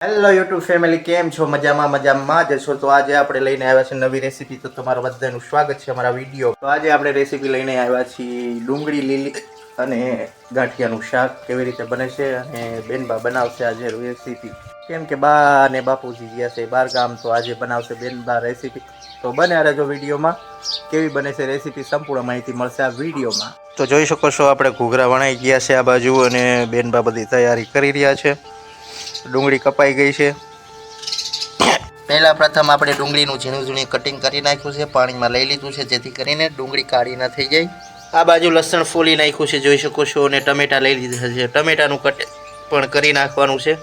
Hello YouTube family, કેમ છો? મજામાં જ છો? તો આજે આપણે લઈને આવ્યા છે નવી રેસીપી. તો તમારું બધાનું સ્વાગત છે અમારા વિડીયો. તો આજે આપણે રેસીપી લઈને આવ્યા છીએ ડુંગળી લીલી અને ગાંઠિયાનું શાક કેવી રીતે બને છે, અને બેનબા બનાવશે આજે રેસીપી. કેમ કે બા અને બાપુજી ગયા છે બાર ગામ, તો આજે બનાવશે બેનબા રેસીપી. તો બને રહેજો વિડીયોમાં. કેવી બને છે રેસીપી સંપૂર્ણ માહિતી મળશે આ વિડીયોમાં. તો જોઈ શકો છો આપણે ઘૂઘરા વણાઈ ગયા છે આ બાજુ, અને બેનબા બધી તૈયારી કરી રહ્યા છે. ડુંગળી કપાઈ ગઈ છે. પહેલા પ્રથમ આપણે ડુંગળીનું ઝીણું ઝીણું કટિંગ કરી નાખ્યું છે, પાણીમાં લઈ લીધું છે જેથી કરીને ડુંગળી કાળી ન થઈ જાય. આ બાજુ લસણ ફોલી નાખ્યું છે જોઈ શકો છો, અને ટમેટા લઈ લીધા છે. ટમેટાનું કટ પણ કરી નાખવાનું છે.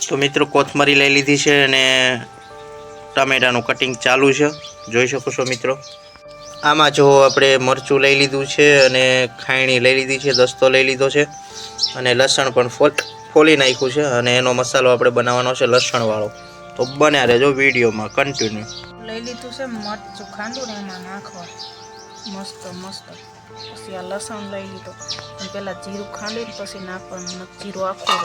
તો મિત્રો કોથમરી લઈ લીધી છે અને ટમેટાનું કટિંગ ચાલુ છે જોઈ શકો છો મિત્રો. આમાં જો આપણે મરચું લઈ લીધું છે, અને ખાયણી લઈ લીધી છે, દસ્તો લઈ લીધો છે, અને લસણ પણ ફોલી નાખ્યું છે, અને એનો મસાલો આપણે બનાવવાનો છે લસણવાળો. તો બન્યા રહેજો વિડીયોમાં કન્ટિન્યુ. લઈ લીધું છે મરચું ખાંડું ને એમાં નાખવા મસ્ત. પછી આ લસણ લઈ લીધું, અને પહેલાં જીરું ખાંડીને પછી નાખવાનું. જીરું આખું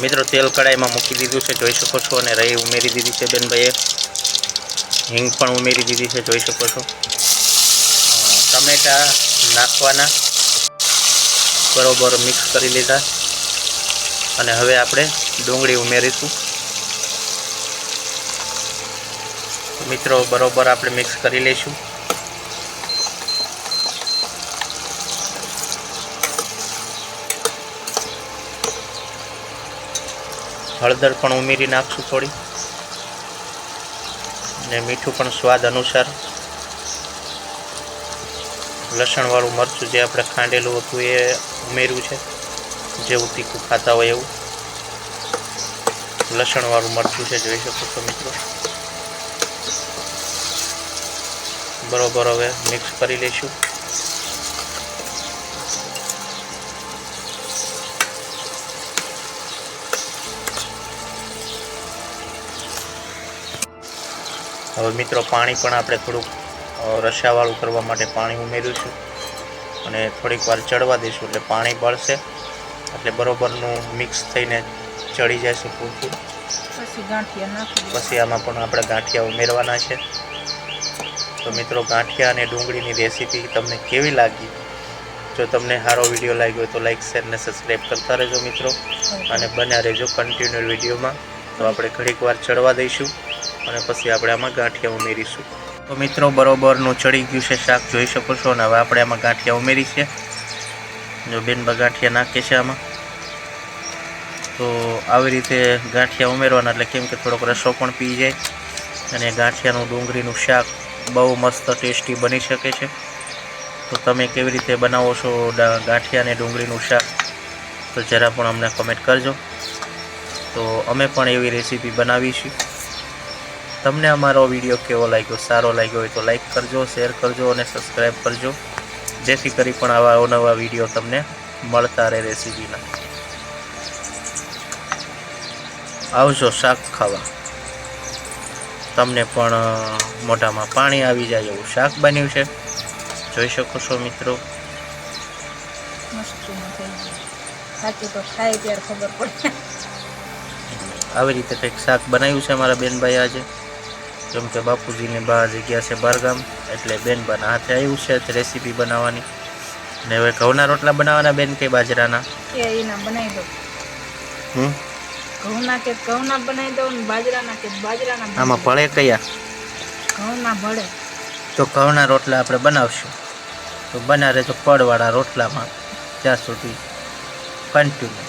મિત્રો તેલ કડાઈમાં મૂકી દીધું છે જોઈ શકો છો, અને રહી ઉમેરી દીધી છે બેનભાઈએ. હિંગ પણ ઉમેરી દીધી છે જોઈ શકો છો. ટમેટા નાખવાના, બરોબર મિક્સ કરી લીધા, અને હવે આપણે ડુંગળી ઉમેરીશું. મિત્રો બરોબર આપણે મિક્સ કરી લઈશું. હળદર પણ ઉમેરી નાખશું થોડી, અને મીઠું પણ સ્વાદ અનુસાર. લસણવાળું મરચું જે આપણે ખાંડેલું હતું એ ઉમેર્યું છે, જેવું તીખું ખાતા હોય એવું લસણવાળું મરચું છે જોઈ શકો છો મિત્રો. બરોબર હવે મિક્સ કરી લઈશું. હવે મિત્રો પાણી પણ આપણે થોડુંક રસાવાળું કરવા માટે પાણી ઉમેર્યું છું, અને થોડીક વાર ચડવા દઈશું એટલે પાણી બળશે, એટલે બરોબરનું મિક્સ થઈને ચડી જાય છે પૂરતું. પછી આમાં પણ આપણે ગાંઠિયા ઉમેરવાના છે. તો મિત્રો ગાંઠિયા અને ડુંગળીની રેસીપી તમને કેવી લાગી? જો તમને સારો વિડીયો લાગ્યો તો લાઈક, શેર અને સબસ્ક્રાઈબ કરતા રહેજો મિત્રો, અને બન્યા રહેજો કન્ટિન્યુ વિડીયોમાં. તો આપણે ઘડીક વાર ચડવા દઈશું, અને પછી આપણે આમાં ગાંઠિયા ઉમેરીશું. તો મિત્રો બરોબરનું ચડી ગયું છે શાક જોઈ શકો છો, અને હવે આપણે આમાં ગાંઠિયા ઉમેરી છે. જો બેનબા ગાંઠિયા નાખે છે આમાં. તો આવી રીતે ગાંઠિયા ઉમેરવાના, એટલે કેમ કે થોડોક રસો પણ પી જાય, અને ગાંઠિયાનું ડુંગળીનું શાક બહુ મસ્ત ટેસ્ટી બની શકે છે. તો તમે કેવી રીતે બનાવો છો ગાંઠિયા અને ડુંગળીનું શાક, તો જરા પણ અમને કમેન્ટ કરજો. તો અમે પણ એવી રેસીપી બનાવીશું. તમને અમારો વિડીયો કેવો લાગ્યો, સારો લાગ્યો હોય તો લાઈક કરજો, શેર કરજો, અને સબસ્ક્રાઈબ કરજો, જેથી કરી પણ આવા અવનવા વિડીયો તમને મળતા રહે રેસીપીના. આવજો શાક ખાવા, તમને પણ મોઢામાં પાણી આવી જાય એવું શાક બન્યું છે જોઈ શકો છો મિત્રો. આવી રીતે કંઈક શાક બનાવ્યું છે મારા બેનભાઈ આજે. કેમ કે બાપુજીને બહાર જગ્યા છે બહારગામ, એટલે બેનબાના હાથે આવ્યું છે રેસીપી બનાવવાની. ને હવે ઘઉંના રોટલા બનાવવાના બેન કે બાજરાના? બનાવી દો. ઘઉંના બનાવી દો, બાજરાના કે બાજરાના. આમાં ભળે કયા? ઘઉંના ભળે. તો ઘઉંના રોટલા આપણે બનાવશું. તો બનાવે તો પડવાળા રોટલામાં ત્યાં સુધી કન્ટિન્યુ.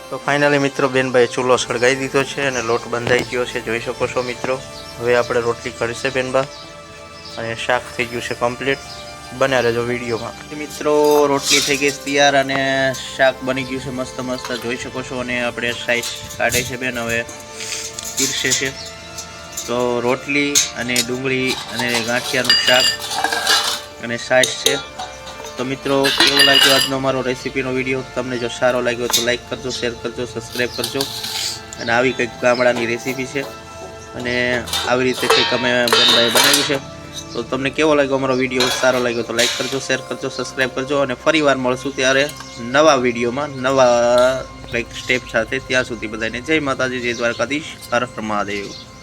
તો ફાઇનલી મિત્રો બેનભાઈ ચૂલો સળગાવી દીધો છે, અને લોટ બંધાઈ ગયો છે જોઈ શકો છો મિત્રો. હવે આપણે રોટલી કરશે બેનબા, અને શાક થઈ ગયું છે કમ્પ્લીટ. બન્યા રહેજો વિડીયોમાં. મિત્રો રોટલી થઈ ગઈ તૈયાર, અને શાક બની ગયું છે મસ્ત જોઈ શકો છો, અને આપણે સાઈઝ કાઢે છે બેન, હવે પીરસે છે. તો રોટલી અને ડુંગળી અને ગાંઠિયાનું શાક અને સાઈઝ છે. તો મિત્રો કેવો લાગ્યો આજનો મારો રેસીપીનો વિડીયો? તમને જો સારો લાગ્યો તો લાઈક કરજો, શેર કરજો, સબસ્ક્રાઈબ કરજો, અને આવી કંઈક ગામડાની રેસીપી છે અને આવી રીતે કંઈક અમે બેનભાઈએ બનાવ્યું છે. તો તમને કેવો લાગ્યો અમારો વિડીયો? સારો લાગ્યો તો લાઈક કરજો, શેર કરજો, સબસ્ક્રાઈબ કરજો અને ફરીવાર મળશું ત્યારે નવા વિડીયોમાં નવા કંઈક સ્ટેપ સાથે. ત્યાં સુધી બધાને જય માતાજી, જય દ્વારકાધીશ, હર હર મહાદેવ.